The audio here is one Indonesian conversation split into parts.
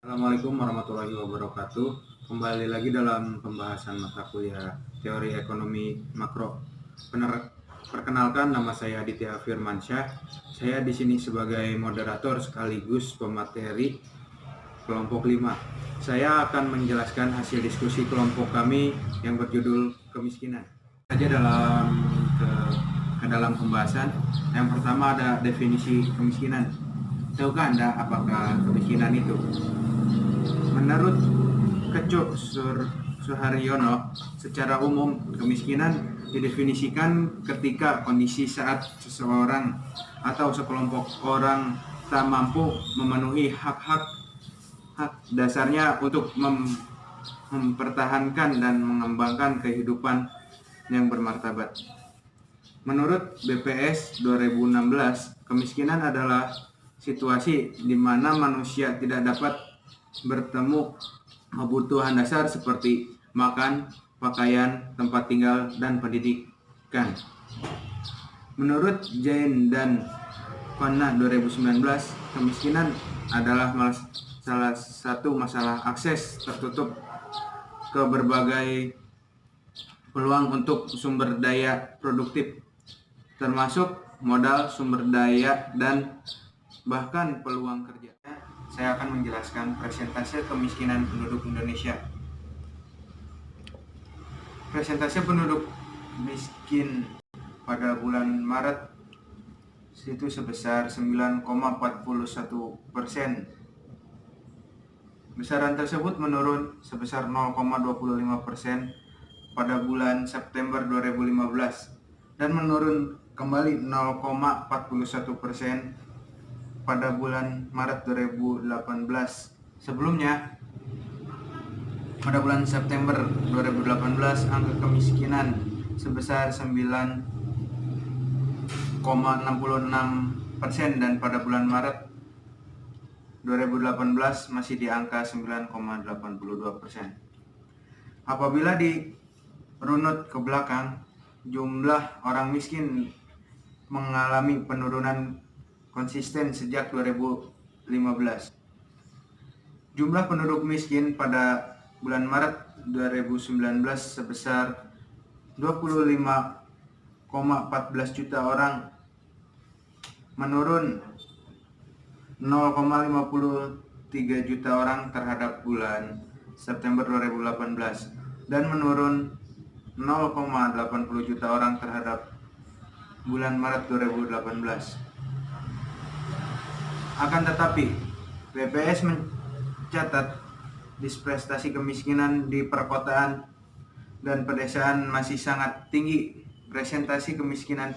Assalamualaikum warahmatullahi wabarakatuh. Kembali lagi dalam pembahasan mata kuliah Teori Ekonomi Makro. Perkenalkan, nama saya Aditya Firmansyah. Saya di sini sebagai moderator sekaligus pemateri kelompok 5. Saya akan menjelaskan hasil diskusi kelompok kami yang berjudul kemiskinan. Saja dalam pembahasan. Yang pertama ada definisi kemiskinan. Tahukah Anda apakah kemiskinan itu? Menurut Kecuk Suharyono, secara umum kemiskinan didefinisikan ketika kondisi saat seseorang atau sekelompok orang tak mampu memenuhi hak dasarnya untuk mempertahankan dan mengembangkan kehidupan yang bermartabat. Menurut BPS 2016, kemiskinan adalah situasi di mana manusia tidak dapat bertemu kebutuhan dasar seperti makan, pakaian, tempat tinggal, dan pendidikan. Menurut Jain dan Konna 2019, kemiskinan adalah salah satu masalah akses tertutup ke berbagai peluang untuk sumber daya produktif, termasuk modal, sumber daya, dan bahkan peluang kerja. Saya akan menjelaskan persentase kemiskinan penduduk Indonesia. Persentase penduduk miskin pada bulan Maret itu sebesar 9,41%. Besaran tersebut menurun sebesar 0,25% pada bulan September 2015 dan menurun kembali 0,41% pada bulan Maret 2018. Sebelumnya, pada bulan September 2018, angka kemiskinan sebesar 9,66% dan pada bulan Maret 2018 masih di angka 9,82%. Apabila dirunut ke belakang, jumlah orang miskin mengalami penurunan konsisten sejak 2015. Jumlah penduduk miskin pada bulan Maret 2019 sebesar 25,14 juta orang, menurun 0,53 juta orang terhadap bulan September 2018 dan menurun 0,80 juta orang terhadap bulan Maret 2018. Akan tetapi, BPS mencatat disprestasi kemiskinan di perkotaan dan pedesaan masih sangat tinggi. Presentasi kemiskinan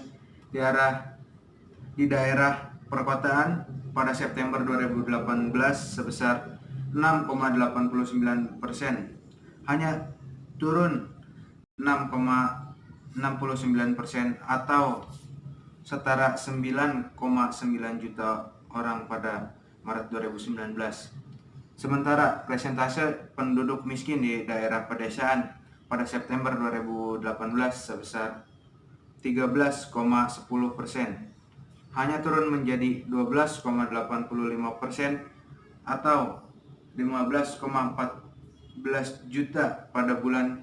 di daerah perkotaan pada September 2018 sebesar 6,89%, hanya turun 6,69% atau setara 9,9 juta orang pada Maret 2019. Sementara persentase penduduk miskin di daerah pedesaan pada September 2018 sebesar 13,10%, hanya turun menjadi 12,85% atau 15,14 juta pada bulan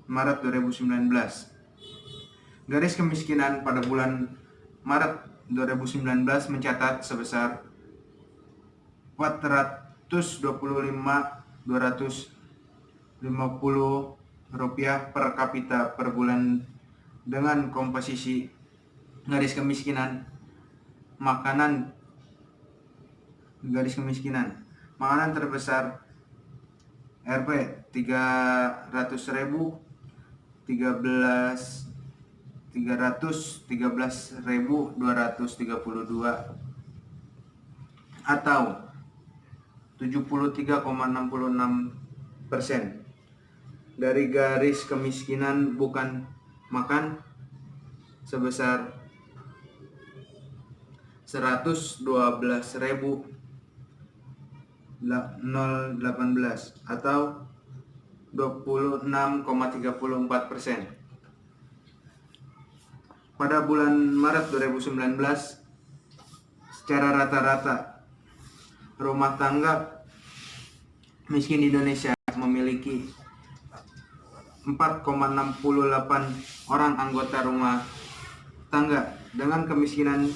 Maret 2019. Garis kemiskinan pada bulan Maret 2019 mencatat sebesar 425.250 rupiah per kapita per bulan, dengan komposisi garis kemiskinan makanan terbesar Rp 313.232 atau 73,66%. Dari garis kemiskinan bukan makan sebesar 112.018 atau 26,34%. Pada bulan Maret 2019, secara rata-rata rumah tangga miskin di Indonesia memiliki 4,68 orang anggota rumah tangga dengan kemiskinan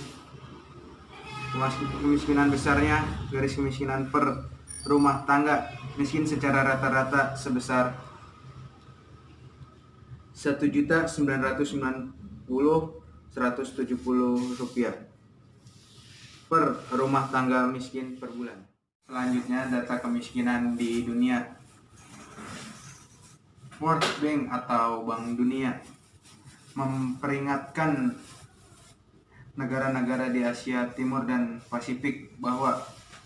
besarnya garis kemiskinan per rumah tangga miskin secara rata-rata sebesar Rp1.990.170 per rumah tangga miskin per bulan. Selanjutnya data kemiskinan di dunia. World Bank atau Bank Dunia memperingatkan negara-negara di Asia Timur dan Pasifik bahwa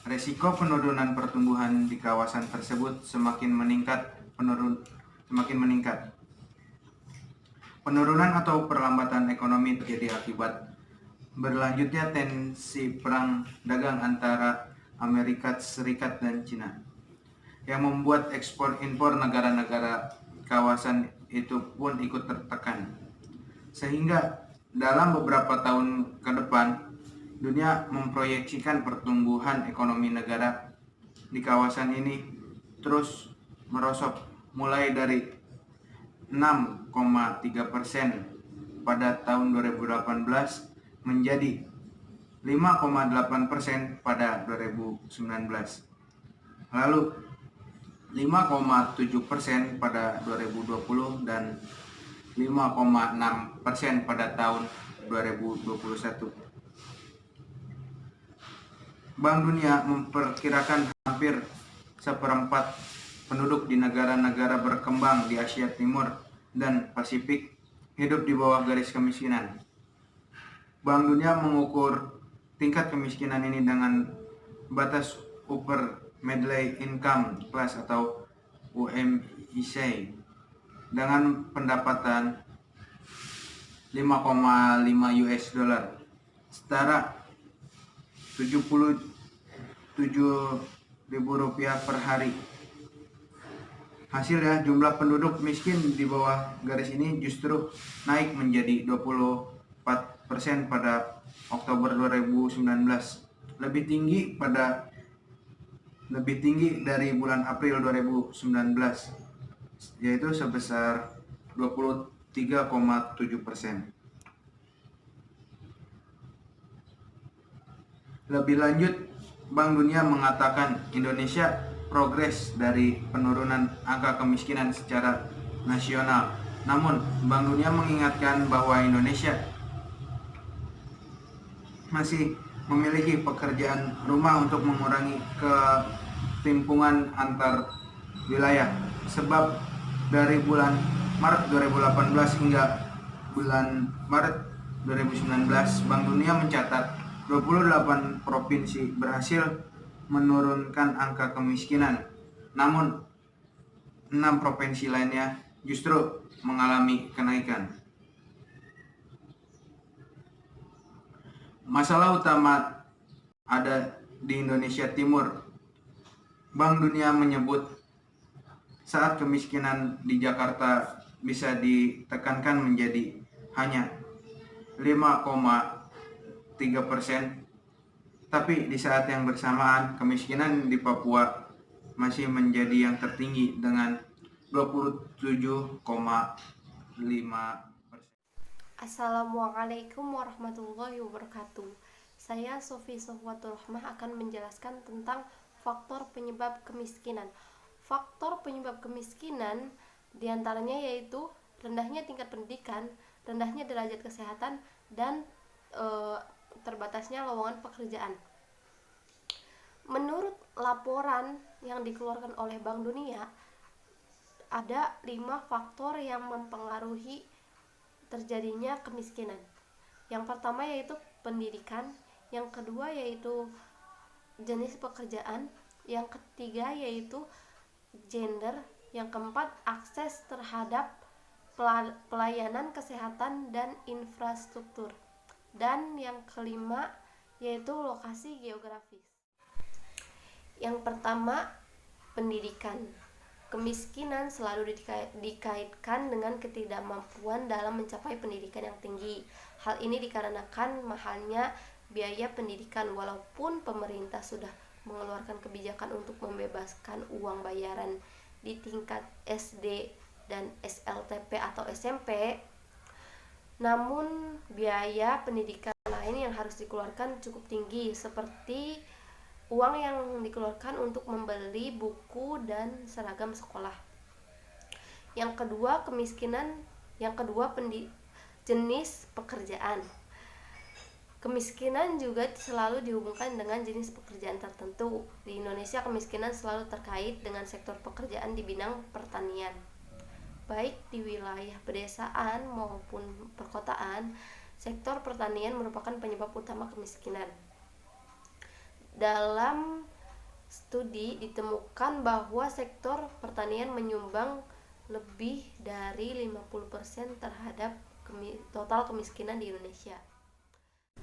resiko penurunan pertumbuhan di kawasan tersebut semakin meningkat. Penurunan atau perlambatan ekonomi terjadi akibat berlanjutnya tensi perang dagang antara Amerika Serikat dan Cina yang membuat ekspor impor negara-negara kawasan itu pun ikut tertekan. Sehingga dalam beberapa tahun ke depan, dunia memproyeksikan pertumbuhan ekonomi negara di kawasan ini terus merosot mulai dari 6,3% pada tahun 2018 menjadi 5,8% pada 2019. Lalu 5,7% pada 2020 dan 5,6% pada tahun 2021. Bank Dunia memperkirakan hampir seperempat penduduk di negara-negara berkembang di Asia Timur dan Pasifik hidup di bawah garis kemiskinan. Bank Dunia mengukur tingkat kemiskinan ini dengan batas upper middle income class atau UMIC dengan pendapatan 5,5 US dollar setara Rp77.000 per hari. Hasilnya jumlah penduduk miskin di bawah garis ini justru naik menjadi 24% pada Oktober 2019, lebih tinggi dari bulan April 2019, yaitu sebesar 23,7%. Lebih lanjut, Bank Dunia mengatakan Indonesia progres dari penurunan angka kemiskinan secara nasional. Namun, Bank Dunia mengingatkan bahwa Indonesia masih memiliki pekerjaan rumah untuk mengurangi ketimpangan antar wilayah. Sebab dari bulan Maret 2018 hingga bulan Maret 2019, Bank Dunia mencatat 28 provinsi berhasil menurunkan angka kemiskinan. Namun 6 provinsi lainnya justru mengalami kenaikan. Masalah utama ada di Indonesia Timur. Bank Dunia menyebut saat kemiskinan di Jakarta bisa ditekankan menjadi hanya 5,3%, tapi di saat yang bersamaan kemiskinan di Papua masih menjadi yang tertinggi dengan 27,5%. Assalamualaikum warahmatullahi wabarakatuh. Saya Sofi Sofwatul Rahmah akan menjelaskan tentang faktor penyebab kemiskinan. Faktor penyebab kemiskinan diantaranya yaitu rendahnya tingkat pendidikan, rendahnya derajat kesehatan, dan terbatasnya lowongan pekerjaan. Menurut laporan yang dikeluarkan oleh Bank Dunia, ada 5 faktor yang mempengaruhi terjadinya kemiskinan. Yang pertama yaitu pendidikan, yang kedua yaitu jenis pekerjaan, yang ketiga yaitu gender, yang keempat akses terhadap pelayanan kesehatan dan infrastruktur, dan yang kelima yaitu lokasi geografis. Yang pertama, pendidikan. Kemiskinan selalu dikaitkan dengan ketidakmampuan dalam mencapai pendidikan yang tinggi. Hal ini dikarenakan mahalnya biaya pendidikan. Walaupun pemerintah sudah mengeluarkan kebijakan untuk membebaskan uang bayaran di tingkat SD dan SLTP atau SMP. Namun biaya pendidikan lain yang harus dikeluarkan cukup tinggi, seperti uang yang dikeluarkan untuk membeli buku dan seragam sekolah. Yang kedua, jenis pekerjaan. Kemiskinan juga selalu dihubungkan dengan jenis pekerjaan tertentu. Di Indonesia, kemiskinan selalu terkait dengan sektor pekerjaan di bidang pertanian. Baik di wilayah pedesaan maupun perkotaan, sektor pertanian merupakan penyebab utama kemiskinan. Dalam studi ditemukan bahwa sektor pertanian menyumbang lebih dari 50% terhadap total kemiskinan di Indonesia.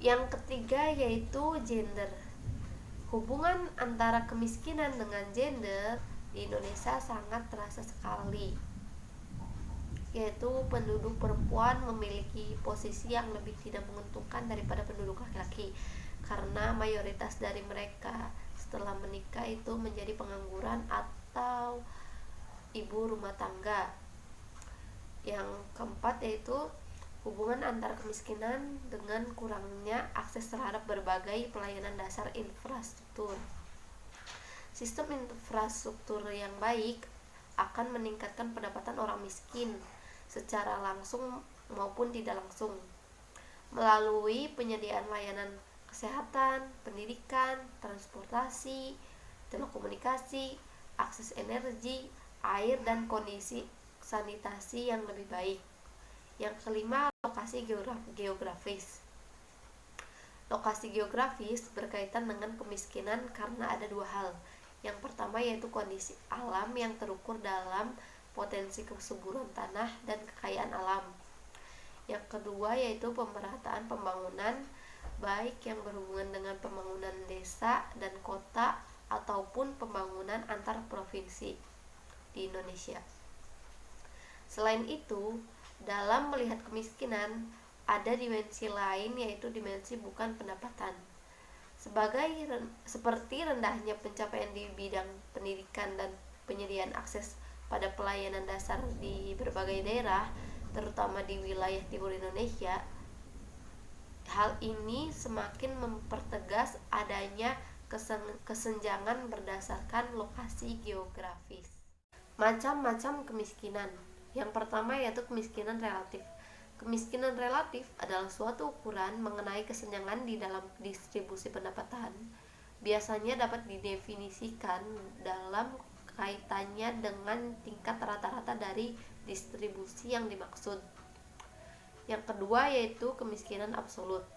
Yang ketiga yaitu gender. Hubungan antara kemiskinan dengan gender di Indonesia sangat terasa sekali, yaitu penduduk perempuan memiliki posisi yang lebih tidak menguntungkan daripada penduduk laki-laki, karena mayoritas dari mereka setelah menikah itu menjadi pengangguran atau ibu rumah tangga. Yang keempat yaitu hubungan antara kemiskinan dengan kurangnya akses terhadap berbagai pelayanan dasar infrastruktur. Sistem infrastruktur yang baik akan meningkatkan pendapatan orang miskin secara langsung maupun tidak langsung, melalui penyediaan layanan kesehatan, pendidikan, transportasi, telekomunikasi, akses energi, air, dan kondisi sanitasi yang lebih baik. Yang kelima, lokasi geografis. Lokasi geografis berkaitan dengan kemiskinan karena ada dua hal. Yang pertama yaitu kondisi alam yang terukur dalam potensi kesuburan tanah dan kekayaan alam. Yang kedua yaitu pemerataan pembangunan, baik yang berhubungan dengan pembangunan desa dan kota ataupun pembangunan antar provinsi di Indonesia. Selain itu, dalam melihat kemiskinan, ada dimensi lain yaitu dimensi bukan pendapatan. Seperti rendahnya pencapaian di bidang pendidikan dan penyediaan akses pada pelayanan dasar di berbagai daerah, terutama di wilayah timur Indonesia. Hal ini semakin mempertegas adanya kesenjangan berdasarkan lokasi geografis. Macam-macam kemiskinan. Yang pertama yaitu kemiskinan relatif. Kemiskinan relatif adalah suatu ukuran mengenai kesenjangan di dalam distribusi pendapatan. Biasanya dapat didefinisikan dalam kaitannya dengan tingkat rata-rata dari distribusi yang dimaksud. Yang kedua yaitu kemiskinan absolut.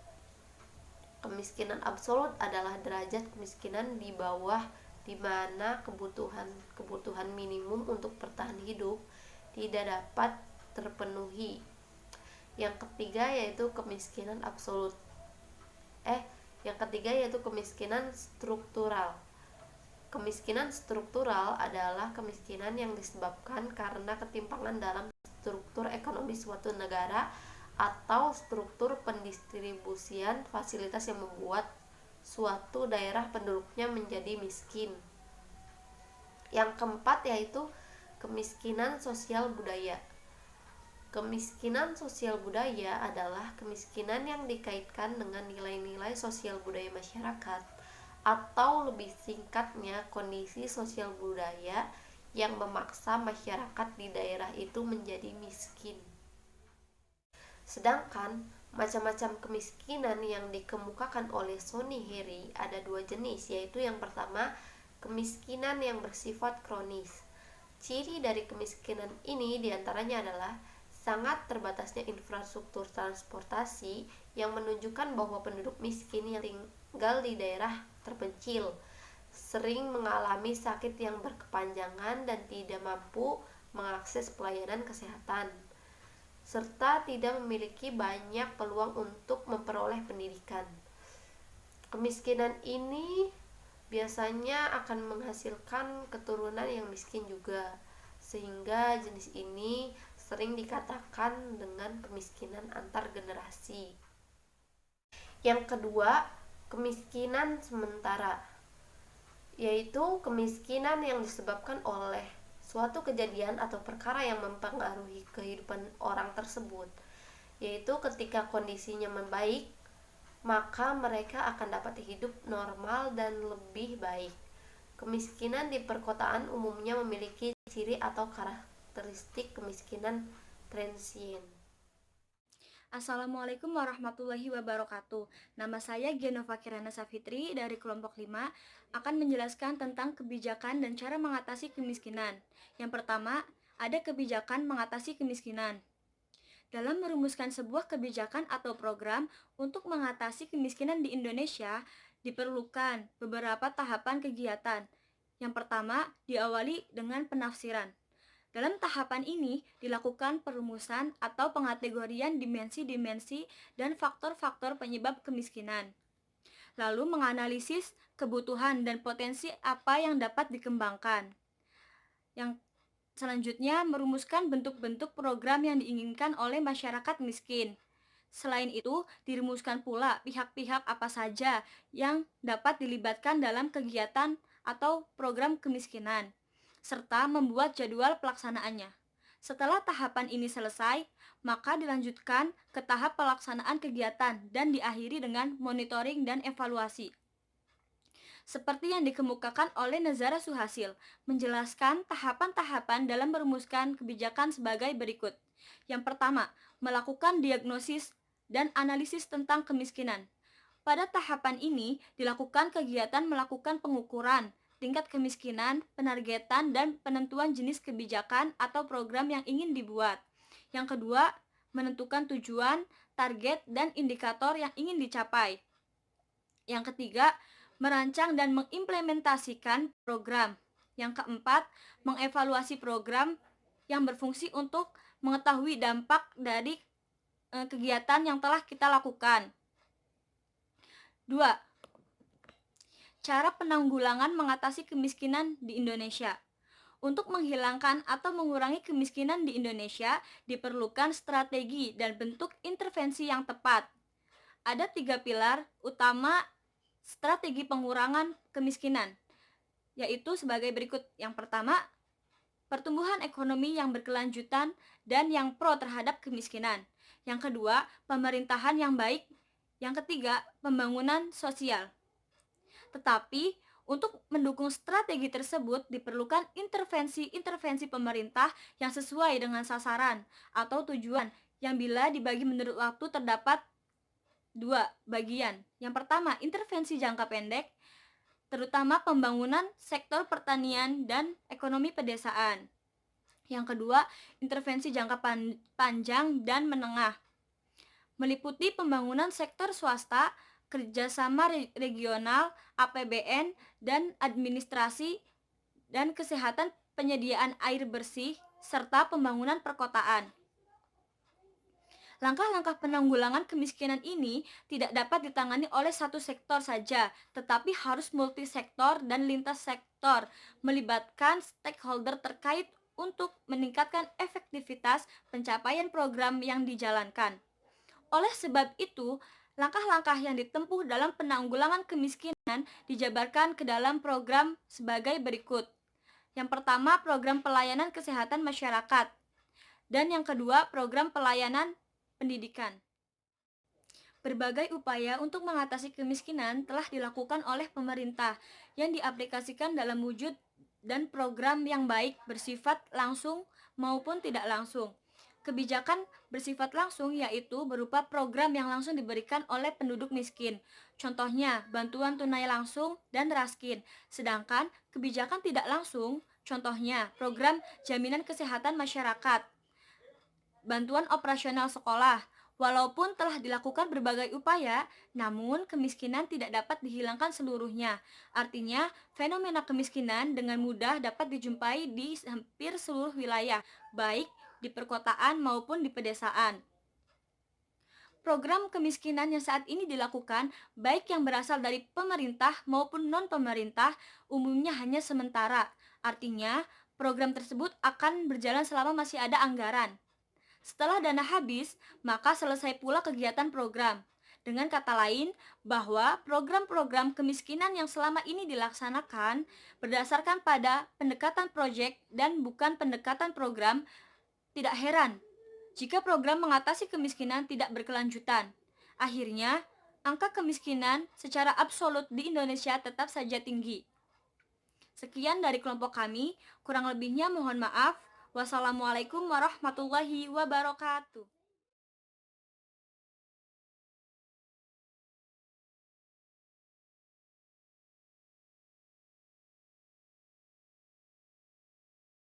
Kemiskinan absolut adalah derajat kemiskinan di bawah di mana kebutuhan minimum untuk bertahan hidup tidak dapat terpenuhi. Yang ketiga yaitu kemiskinan absolut. Yang ketiga yaitu kemiskinan struktural. Kemiskinan struktural adalah kemiskinan yang disebabkan karena ketimpangan dalam struktur ekonomi suatu negara atau struktur pendistribusian fasilitas yang membuat suatu daerah penduduknya menjadi miskin. Yang keempat yaitu kemiskinan sosial budaya. Kemiskinan sosial budaya adalah kemiskinan yang dikaitkan dengan nilai-nilai sosial budaya masyarakat, atau lebih singkatnya kondisi sosial budaya yang memaksa masyarakat di daerah itu menjadi miskin. Sedangkan macam-macam kemiskinan yang dikemukakan oleh Sonny Heri ada dua jenis, yaitu yang pertama kemiskinan yang bersifat kronis. Ciri dari kemiskinan ini diantaranya adalah sangat terbatasnya infrastruktur transportasi yang menunjukkan bahwa penduduk miskin yang tinggal di daerah terpencil sering mengalami sakit yang berkepanjangan dan tidak mampu mengakses pelayanan kesehatan, serta tidak memiliki banyak peluang untuk memperoleh pendidikan. Kemiskinan ini biasanya akan menghasilkan keturunan yang miskin juga, sehingga jenis ini sering dikatakan dengan kemiskinan antar generasi. Yang kedua, kemiskinan sementara. yaitu kemiskinan yang disebabkan oleh suatu kejadian atau perkara yang mempengaruhi kehidupan orang tersebut, yaitu ketika kondisinya membaik, maka mereka akan dapat hidup normal dan lebih baik. Kemiskinan di perkotaan umumnya memiliki ciri atau karakteristik kemiskinan transien. Assalamualaikum warahmatullahi wabarakatuh. Nama saya Genova Kirana Safitri dari kelompok 5 akan menjelaskan tentang kebijakan dan cara mengatasi kemiskinan. Yang pertama, ada kebijakan mengatasi kemiskinan. Dalam merumuskan sebuah kebijakan atau program untuk mengatasi kemiskinan di Indonesia, diperlukan beberapa tahapan kegiatan. Yang pertama, diawali dengan penafsiran. Dalam tahapan ini dilakukan perumusan atau pengategorian dimensi-dimensi dan faktor-faktor penyebab kemiskinan. Lalu menganalisis kebutuhan dan potensi apa yang dapat dikembangkan. Yang selanjutnya merumuskan bentuk-bentuk program yang diinginkan oleh masyarakat miskin. Selain itu, dirumuskan pula pihak-pihak apa saja yang dapat dilibatkan dalam kegiatan atau program kemiskinan, serta membuat jadwal pelaksanaannya. Setelah tahapan ini selesai, maka dilanjutkan ke tahap pelaksanaan kegiatan dan diakhiri dengan monitoring dan evaluasi. Seperti yang dikemukakan oleh Nazara Suhasil, menjelaskan tahapan-tahapan dalam merumuskan kebijakan sebagai berikut. Yang pertama, melakukan diagnosis dan analisis tentang kemiskinan. Pada tahapan ini dilakukan kegiatan melakukan pengukuran tingkat kemiskinan, penargetan, dan penentuan jenis kebijakan atau program yang ingin dibuat. Yang kedua, menentukan tujuan, target, dan indikator yang ingin dicapai. Yang ketiga, merancang dan mengimplementasikan program. Yang keempat, mengevaluasi program yang berfungsi untuk mengetahui dampak dari kegiatan yang telah kita lakukan. 2. Cara penanggulangan mengatasi kemiskinan di Indonesia. Untuk menghilangkan atau mengurangi kemiskinan di Indonesia, diperlukan strategi dan bentuk intervensi yang tepat. Ada 3 pilar utama strategi pengurangan kemiskinan, yaitu sebagai berikut. Yang pertama, pertumbuhan ekonomi yang berkelanjutan dan yang pro terhadap kemiskinan. Yang kedua, pemerintahan yang baik. Yang ketiga, pembangunan sosial. Tetapi, untuk mendukung strategi tersebut diperlukan intervensi-intervensi pemerintah yang sesuai dengan sasaran atau tujuan yang bila dibagi menurut waktu terdapat 2 bagian. Yang pertama, intervensi jangka pendek, terutama pembangunan sektor pertanian dan ekonomi pedesaan. Yang kedua, intervensi jangka panjang dan menengah, meliputi pembangunan sektor swasta, kerjasama regional, APBN, dan administrasi dan kesehatan, penyediaan air bersih, serta pembangunan perkotaan. Langkah-langkah penanggulangan kemiskinan ini tidak dapat ditangani oleh satu sektor saja, tetapi harus multisektor dan lintas sektor, melibatkan stakeholder terkait untuk meningkatkan efektivitas pencapaian program yang dijalankan. Oleh sebab itu, langkah-langkah yang ditempuh dalam penanggulangan kemiskinan dijabarkan ke dalam program sebagai berikut. Yang pertama, program pelayanan kesehatan masyarakat. Dan yang kedua, program pelayanan pendidikan. Berbagai upaya untuk mengatasi kemiskinan telah dilakukan oleh pemerintah yang diaplikasikan dalam wujud dan program yang baik bersifat langsung maupun tidak langsung. Kebijakan bersifat langsung yaitu berupa program yang langsung diberikan oleh penduduk miskin. Contohnya, bantuan tunai langsung dan raskin. Sedangkan kebijakan tidak langsung, contohnya program jaminan kesehatan masyarakat, bantuan operasional sekolah. Walaupun telah dilakukan berbagai upaya, namun kemiskinan tidak dapat dihilangkan seluruhnya. Artinya, fenomena kemiskinan dengan mudah dapat dijumpai di hampir seluruh wilayah, baik di perkotaan maupun di pedesaan. Program kemiskinan yang saat ini dilakukan, baik yang berasal dari pemerintah maupun non-pemerintah, umumnya hanya sementara. Artinya, program tersebut akan berjalan selama masih ada anggaran. Setelah dana habis, maka selesai pula kegiatan program. Dengan kata lain, bahwa program-program kemiskinan yang selama ini dilaksanakan berdasarkan pada pendekatan proyek dan bukan pendekatan program, tidak heran jika program mengatasi kemiskinan tidak berkelanjutan. Akhirnya, angka kemiskinan secara absolut di Indonesia tetap saja tinggi. Sekian dari kelompok kami, kurang lebihnya mohon maaf. Wassalamualaikum warahmatullahi wabarakatuh.